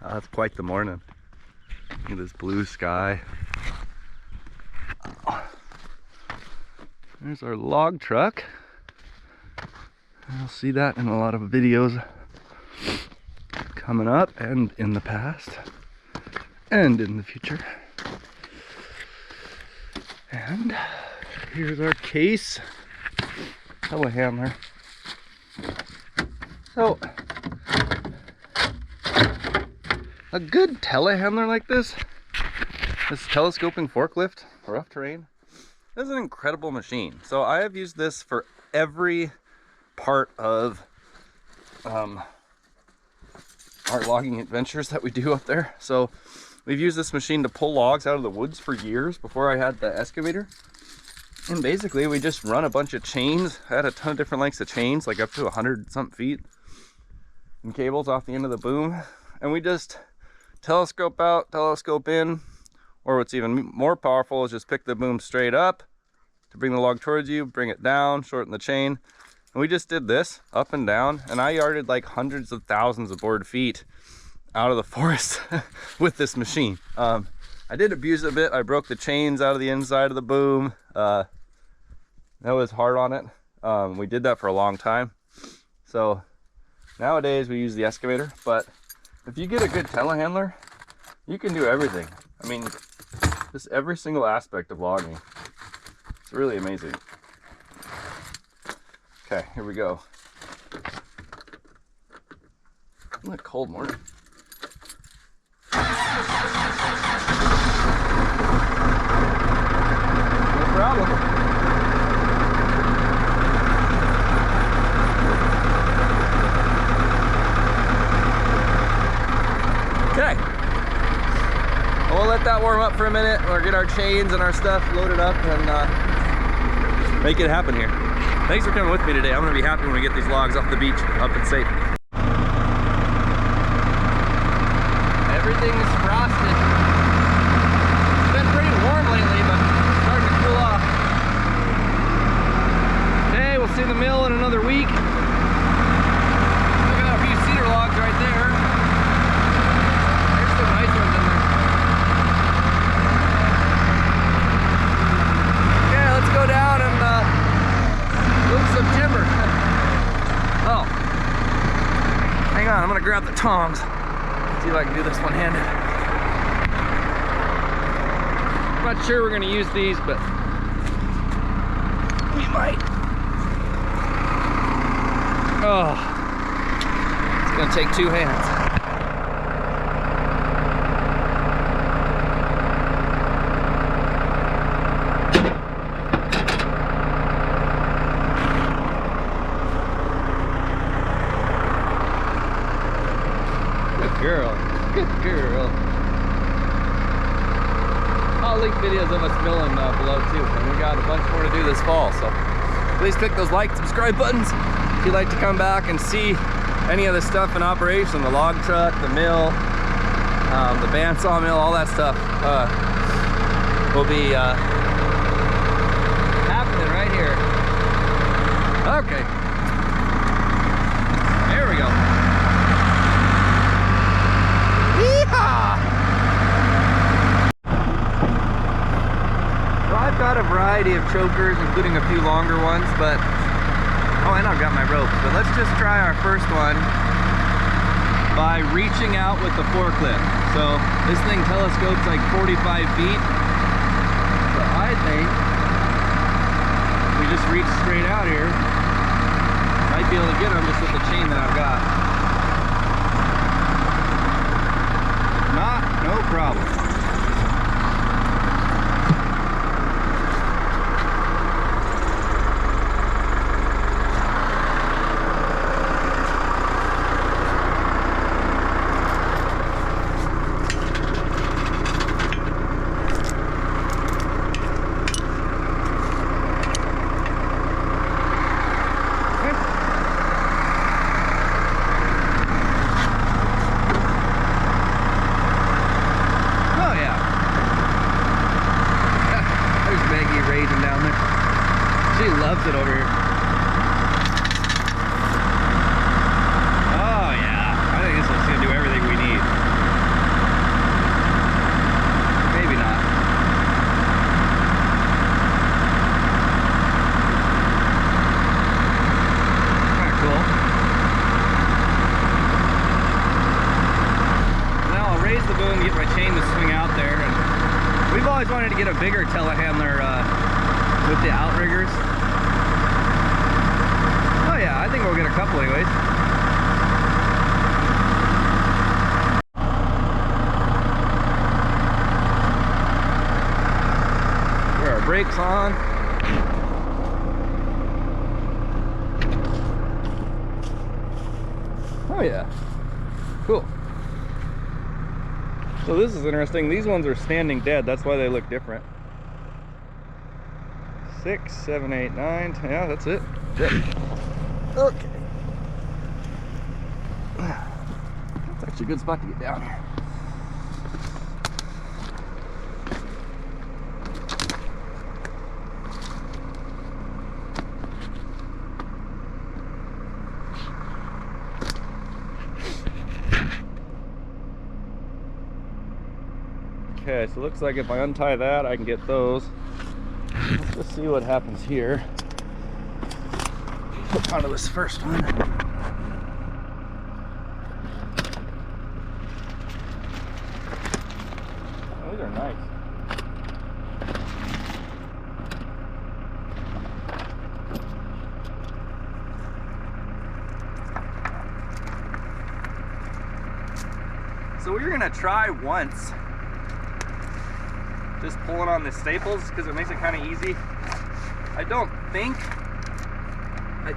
It's quite the morning. Look at this blue sky. Oh. There's our log truck. You'll see that in a lot of videos coming up and in the past and in the future. And here's our case telehandler. So a good telehandler like this telescoping forklift for rough terrain, is an incredible machine. So I have used this for every part of our logging adventures that we do up there. So we've used this machine to pull logs out of the woods for years before I had the excavator. And basically we just run a bunch of chains. I had a ton of different lengths of chains, like up to 100 something feet, and cables off the end of the boom. And we just telescope out, telescope in, or what's even more powerful is just pick the boom straight up to bring the log towards you, bring it down, shorten the chain. And we just did this up and down, and I yarded like hundreds of thousands of board feet out of the forest with this machine. I did abuse it a bit. I broke the chains out of the inside of the boom. That was hard on it. We did that for a long time. So nowadays we use the excavator, but if you get a good telehandler, you can do everything. I mean, just every single aspect of logging. It's really amazing. Okay, here we go. Isn't it cold morning? No problem. Okay. We'll let that warm up for a minute. We'll get our chains and our stuff loaded up and make it happen here. Thanks for coming with me today. I'm gonna be happy when we get these logs off the beach up and safe. Everything is frosted. It's been pretty warm lately, but it's starting to cool off. Okay, we'll see the mill in another week. We got a few cedar logs right there. There's some nice ones in there. Okay, let's go down and move some timber. Oh, hang on, I'm gonna grab the tongs. See if I can do this one-handed. I'm not sure we're gonna use these, but we might. Oh, it's gonna take two hands. Good girl. I'll link videos of us milling below too, and we got a bunch more to do this fall, so please click those like, subscribe buttons if you'd like to come back and see any of the stuff in operation, the log truck, the mill, the bandsaw mill, all that stuff will be happening right here. Okay, there we go. So I've got a variety of chokers, including a few longer ones, but oh, and I've got my ropes. But let's just try our first one by reaching out with the forklift. So this thing telescopes like 45 feet. So I think we just reach straight out here. Might be able to get them just with the chain that I've got. No problem. to swing out there. And we've always wanted to get a bigger telehandler with the outriggers. Oh yeah, I think we'll get a couple anyways. Put our brakes on. Oh yeah, cool. So this is interesting. These ones are standing dead. That's why they look different. 6, 7, 8, 9. Yeah, that's it. Good. Okay. That's actually a good spot to get down here. Okay, so it looks like if I untie that, I can get those. Let's just see what happens here. Hook onto this first one. Oh, these are nice. So we're gonna try once just pulling on the staples because it makes it kind of easy. I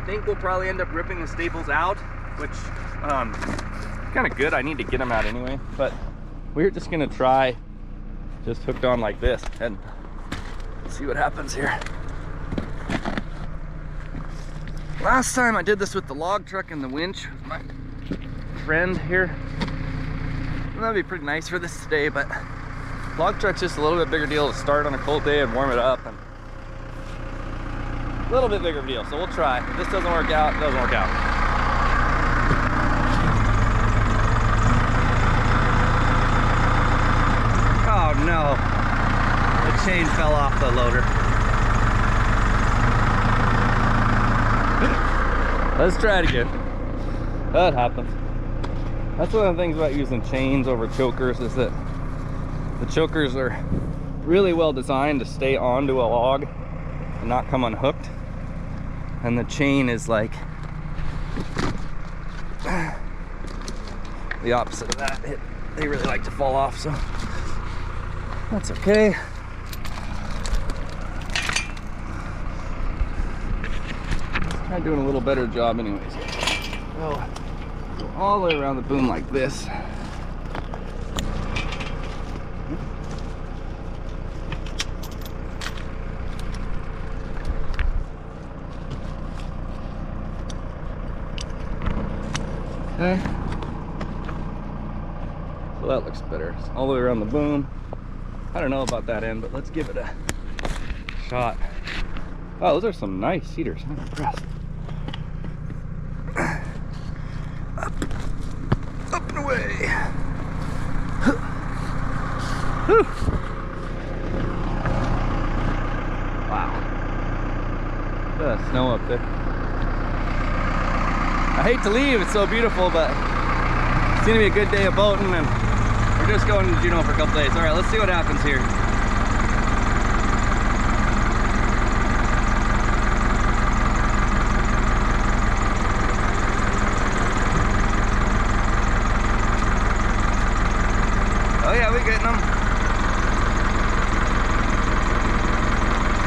think we'll probably end up ripping the staples out, which kind of good. I need to get them out anyway, but we're just gonna try just hooked on like this and see what happens here. Last time I did this with the log truck and the winch with my friend here. That'd be pretty nice for this today, but log truck's just a little bit bigger deal to start on a cold day and warm it up, and a little bit bigger deal, so we'll try. If this doesn't work out, it doesn't work out. Oh no, the chain fell off the loader. Let's try it again. That happens. That's one of the things about using chains over chokers, is that the chokers are really well designed to stay onto a log and not come unhooked. And the chain is like the opposite of that. They really like to fall off, so that's okay. Let's try doing a little better job anyways. Go all the way around the boom like this. Okay. So that looks better. It's all the way around the boom. I don't know about that end, but let's give it a shot. Oh, those are some nice cedars. I'm impressed. Up and away. Whew. Wow. Look at that snow up there. I hate to leave, it's so beautiful, but it's gonna be a good day of boating, and we're just going to Juneau for a couple days. All right, let's see what happens here. Oh yeah, we're getting them.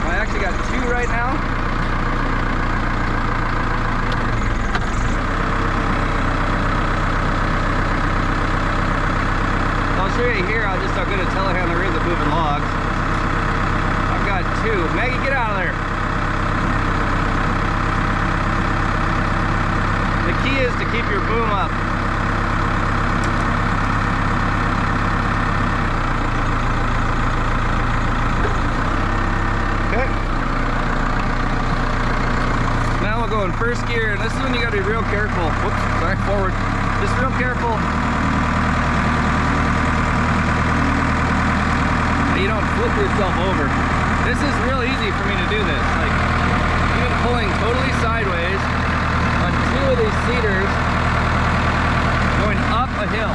I actually got 2 right now. I'll show you here just how good a telehandler is at moving logs. I've got 2. Maggie, get out of there. The key is to keep your boom up. Okay. Now we'll go in first gear, and this is when you gotta be real careful. Whoops, sorry, forward. Just real careful. You don't flip yourself over. This is real easy for me to do this. Like, even pulling totally sideways on 2 of these cedars, going up a hill.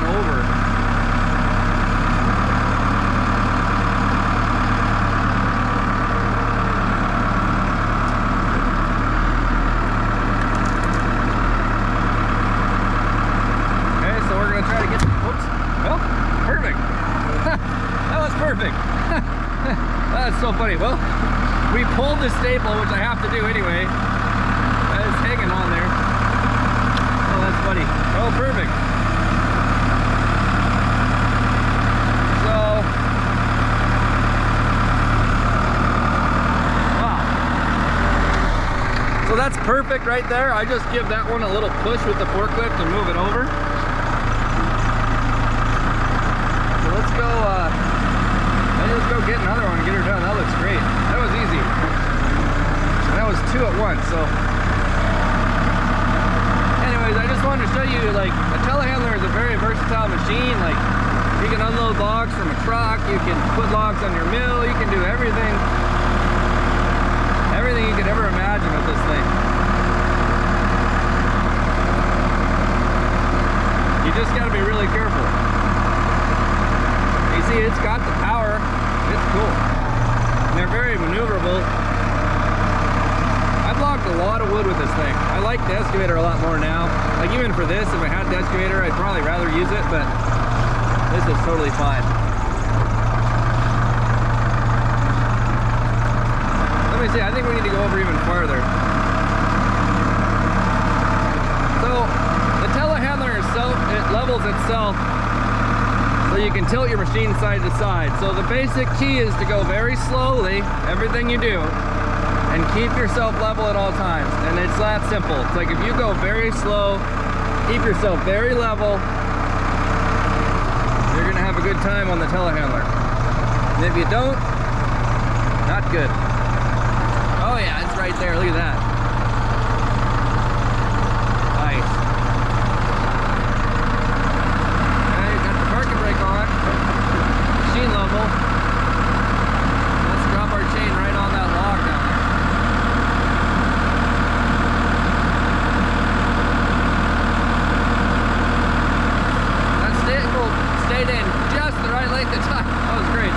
over. Okay, so we're gonna try to get, whoops, well, perfect. That was perfect. That's so funny. Well, we pulled the staple, which I have to do anyway. It's hanging on there. Oh, that's funny. Oh, perfect. So, wow. So that's perfect right there. I just give that one a little push with the forklift and move it over. So let's go, let's go get another one and get her done. That looks great. That was easy. And that was 2 at once, so. I just wanted to show you, like, a telehandler is a very versatile machine. Like, you can unload logs from a truck, you can put logs on your mill, you can do everything you could ever imagine with this thing. You just got to be really careful. You see, it's got the power. It's cool. And they're very maneuverable. I've logged a lot of wood with this thing. I like the excavator a lot more now. Like, even for this, if I had the excavator, I'd probably rather use it, but this is totally fine. Let me see, I think we need to go over even farther. So, the telehandler itself, it levels itself so you can tilt your machine side to side. So the basic key is to go very slowly, everything you do, and keep yourself level at all times. And it's that simple. It's like if you go very slow, keep yourself very level, you're gonna have a good time on the telehandler. And if you don't, not good. Oh yeah, it's right there, look at that. Nice. Okay, got the parking brake on, machine level. Let's drop our chain right on that log down there. Stayed in just the right length of time. That was great.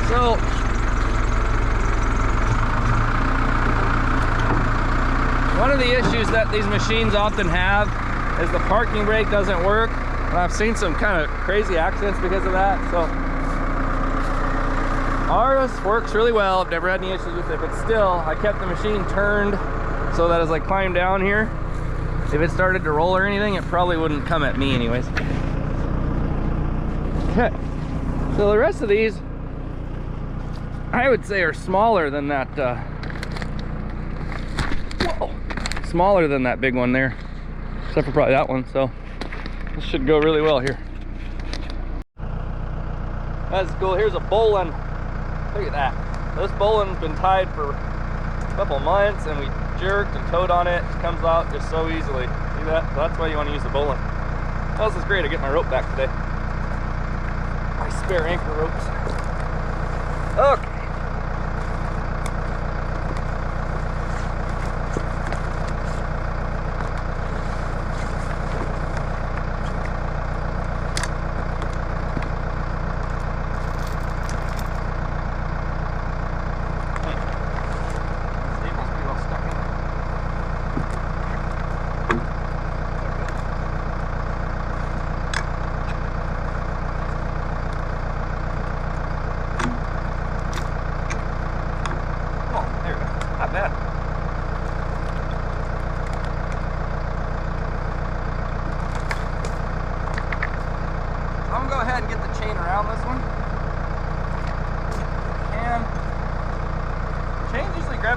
So, one of the issues that these machines often have is the parking brake doesn't work. And I've seen some kind of crazy accidents because of that. So ours works really well. I've never had any issues with it, but still, I kept the machine turned so that as I climbed down here, if it started to roll or anything, it probably wouldn't come at me anyways. Okay, so the rest of these, I would say, are smaller than that, smaller than that big one there, except for probably that one. So this should go really well here. That's cool. Here's a bowline. Look at that. This bowline's been tied for a couple months, and we jerked and towed on it. It comes out just so easily. See that? So that's why you want to use the bowline. Oh, this is great. I get my rope back today. My spare anchor ropes. Okay.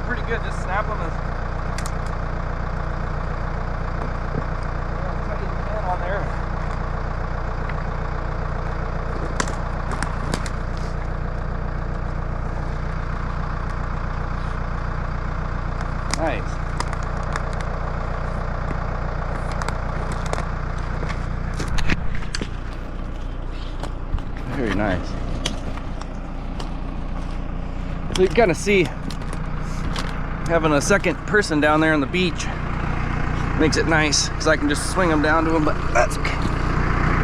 Pretty good, just snap them as tight as you can on there. Nice. Very nice. So you can kind of see having a second person down there on the beach makes it nice because I can just swing them down to them, but that's okay.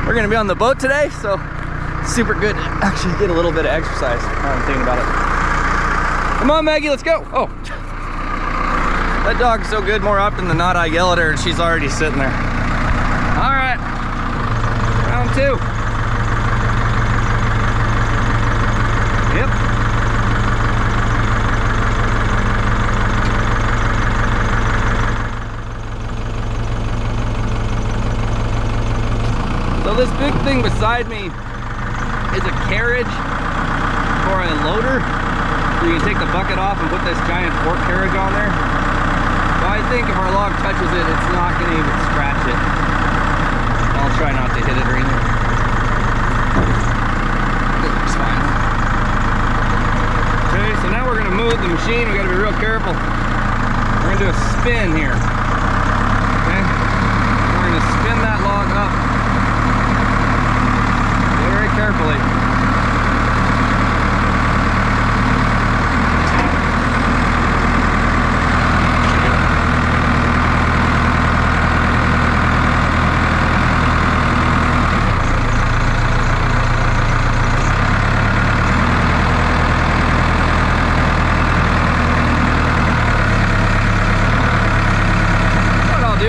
We're gonna be on the boat today, so super good to actually get a little bit of exercise. Now I'm thinking about it. Come on, Maggie, let's go. Oh, that dog's so good. More often than not, I yell at her and she's already sitting there. All right, round 2. Yep. So this big thing beside me is a carriage for a loader. So you can take the bucket off and put this giant fork carriage on there. So I think if our log touches it, it's not going to even scratch it. I'll try not to hit it or anything. It looks fine. Okay, so now we're going to move the machine. We got to be real careful. We're going to do a spin here. Okay? We're going to spin that log up very carefully.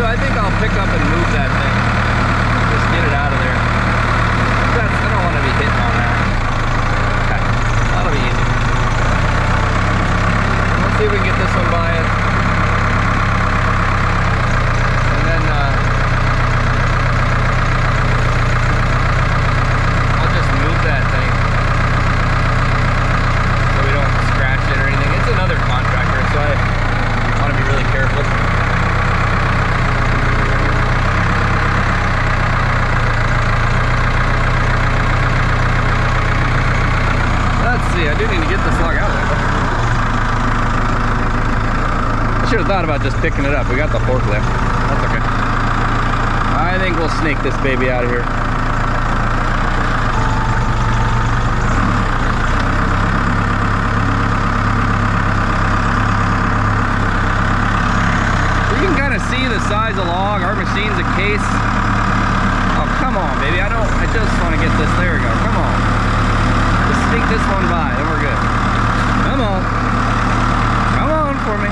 I think I'll pick up and move that thing. Just get it out of there. I don't want to be hitting on that. Okay, that'll be easy. Let's see if we can get this one by it. And then I'll just move that thing so we don't scratch it or anything. It's another contractor, so I want to be really careful. I do need to get this log out of there. I should have thought about just picking it up. We got the forklift. That's okay. I think we'll snake this baby out of here. You can kind of see the size of log. Our machine's a case. Oh, come on, baby. I just want to get this. There we go. Come on. Just sneak this one by, then we're good. Come on. Come on for me.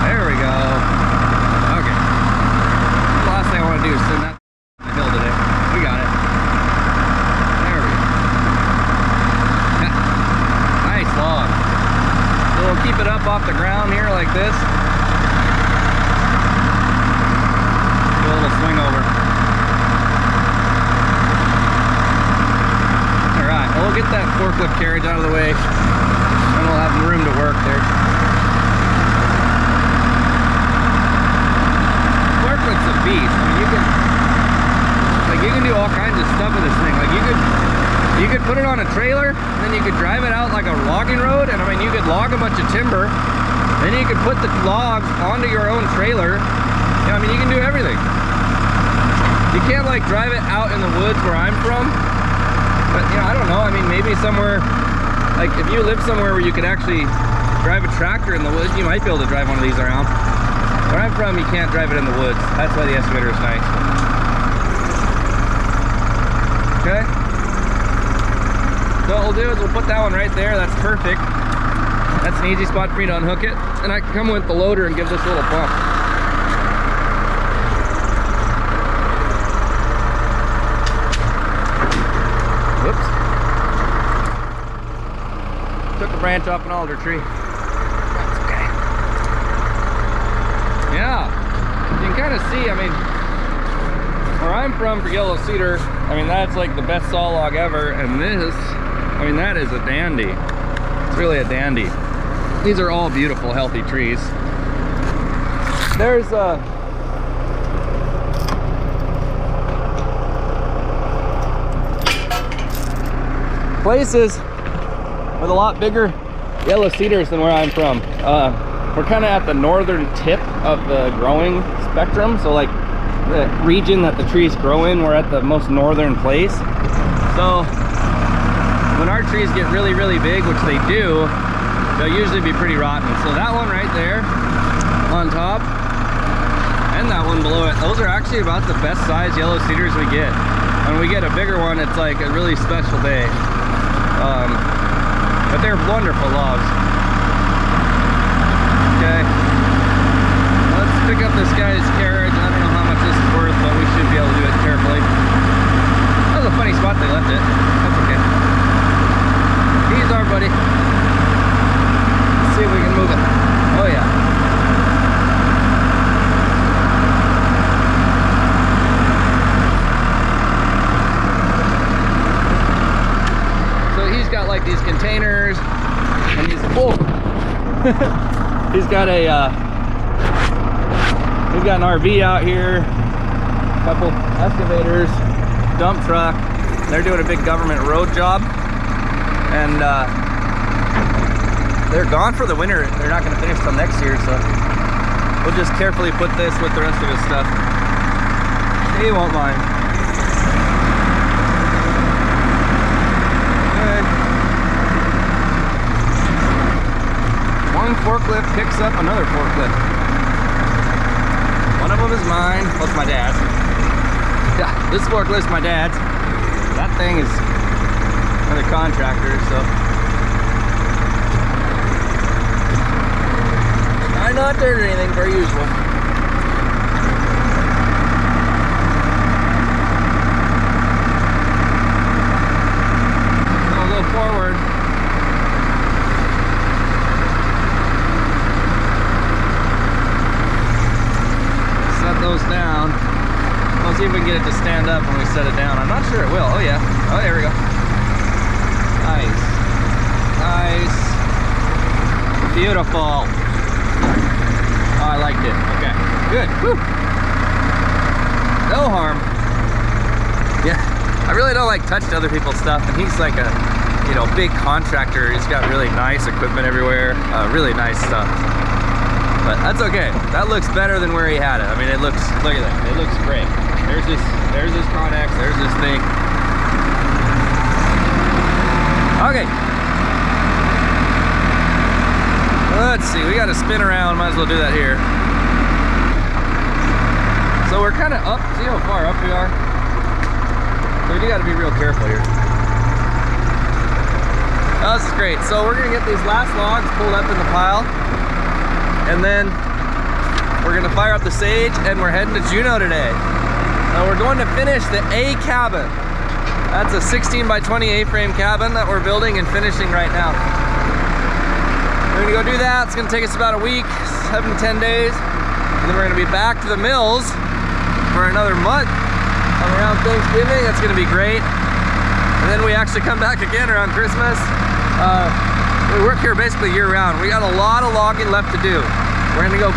There we go. Okay. The last thing I want to do is send that on the hill today. We got it. There we go. Nice log. So we'll keep it up off the ground here like this. Do a little swing over. We'll get that forklift carriage out of the way, and we'll have room to work there. Forklift's a beast. I mean, you can do all kinds of stuff with this thing. Like you could put it on a trailer, and then you could drive it out like a logging road, and I mean, you could log a bunch of timber, then you could put the logs onto your own trailer. You know, I mean, you can do everything. You can't like drive it out in the woods where I'm from. But, you know, I don't know. I mean, maybe somewhere, like if you live somewhere where you could actually drive a tractor in the woods, you might be able to drive one of these around. Where I'm from, you can't drive it in the woods. That's why the excavator is nice. Okay. So what we'll do is we'll put that one right there. That's perfect. That's an easy spot for me to unhook it. And I can come with the loader and give this a little bump. Whoops. Took a branch off an alder tree. That's okay. Yeah. You can kind of see, I mean, where I'm from for yellow cedar, I mean, that's like the best saw log ever. And this, I mean, that is a dandy. It's really a dandy. These are all beautiful, healthy trees. There's places with a lot bigger yellow cedars than where I'm from. We're kind of at the northern tip of the growing spectrum, so like the region that the trees grow in, we're at the most northern place. So when our trees get really, really big, which they do, they'll usually be pretty rotten. So that one right there on top and that one below it, those are actually about the best size yellow cedars we get. When we get a bigger one, it's like a really special day. But they're wonderful logs. Okay, let's pick up this guy's carriage. I don't know how much this is worth, but we should be able to do it carefully. That was a funny spot they left it. That's okay. He's our buddy. Let's see if we can move it. Oh yeah. So he's got like these containers, and he's he's got an RV out here, a couple excavators, dump truck. They're doing a big government road job, and they're gone for the winter. They're not going to finish till next year, so we'll just carefully put this with the rest of his stuff. He won't mind. Okay. One forklift picks up another forklift. One of them is mine. Well, it's my dad's. Yeah, this forklift's my dad's. That thing is another contractor, so. I'm not there or anything, per usual. So I'll go forward. Set those down. We'll see if we can get it to stand up when we set it down. I'm not sure it will. Oh yeah. Oh, there we go. Nice. Nice. Beautiful. Oh, I liked it. Okay. Good. Woo. No harm. Yeah. I really don't like touching other people's stuff, and he's like a, you know, big contractor. He's got really nice equipment everywhere. Really nice stuff. But that's okay. That looks better than where he had it. I mean, it looks, look at that. It looks great. There's this Connex, there's this thing. Okay. Let's see, we got to spin around. Might as well do that here. So we're kind of up. See how far up we are? So we do got to be real careful here. Oh, this is great. So we're going to get these last logs pulled up in the pile. And then we're gonna fire up the sage, and we're heading to Juneau today. We're going to finish the A cabin. That's a 16 by 20 A-frame cabin that we're building and finishing right now. We're gonna go do that. It's gonna take us about a week, 7 to 10 days. And then we're gonna be back to the mills for another month around Thanksgiving. That's gonna be great. And then we actually come back again around Christmas. We work here basically year round. We got a lot of logging left to do. We're gonna go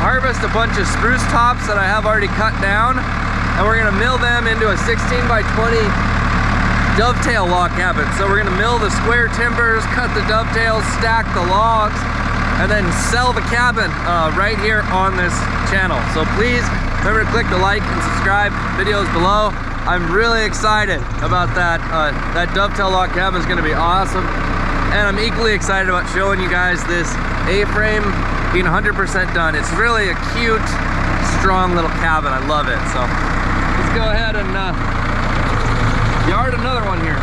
harvest a bunch of spruce tops that I have already cut down, and we're gonna mill them into a 16 by 20 dovetail log cabin. So we're gonna mill the square timbers, cut the dovetails, stack the logs, and then sell the cabin right here on this channel. So please remember to click the like and subscribe videos below. I'm really excited about that. That dovetail log cabin is gonna be awesome. And I'm equally excited about showing you guys this A-frame being 100% done. It's really a cute, strong little cabin. I love it. So let's go ahead and yard another one here.